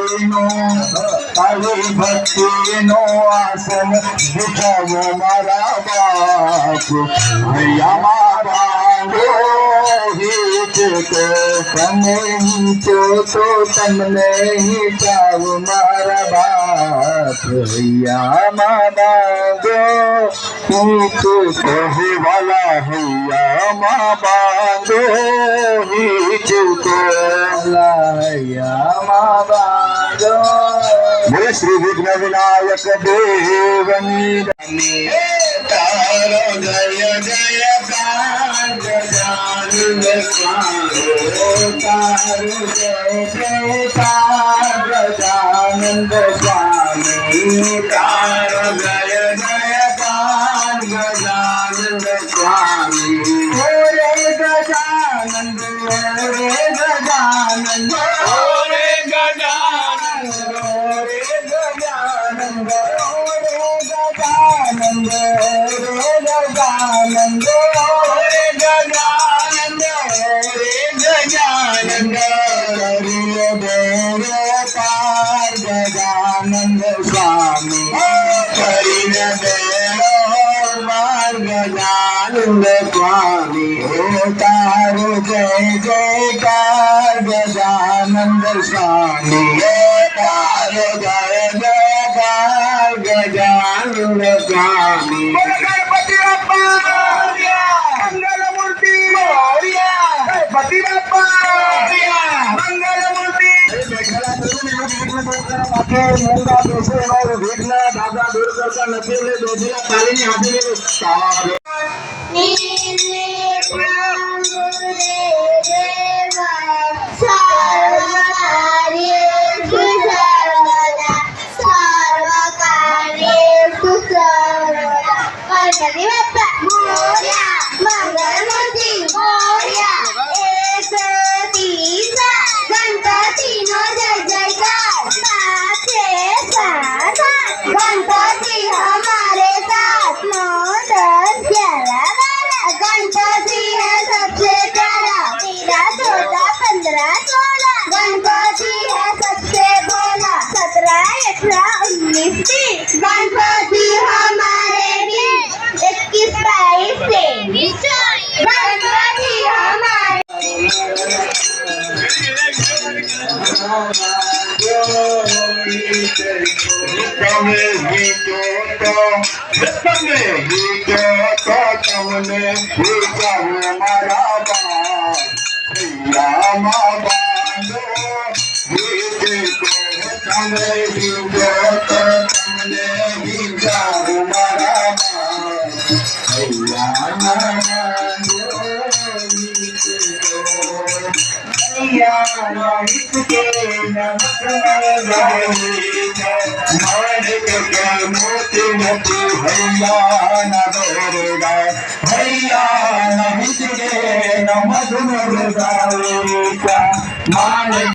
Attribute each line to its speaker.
Speaker 1: ભક્તિનો તારી ભક્તિનો આસન બિછાવો મારા બાપ હૈયા બાંધો હિત તો તમે હિતો તો તમને હિતાવ મારા બાપ હૈયા બાંધો હિત કહેવાલા હૈયા બાંધો હિત बोले श्री विघ्न विनायक देवनी तारो जय जय गजानन तारो जय जय गजानन स्वामी तारो जय जय गजानन स्वामी रे गजानन रे गजानन गजानंद स्वामी गजानंद स्वामी तारो जय जयकार गजानंद स्वामी तारो जय जयकार गजानंद स्वामी गणपति बाप्पा मंगलमूर्ती गणपति बाप्पा मंगलमूर्ती मूंगा बेसे और विघ्न दादा दूर करता नचेले बेजिया तालीनी हाथी सारे
Speaker 2: गणपति हमारे भी 21-22 गणपति हमारे
Speaker 1: भैया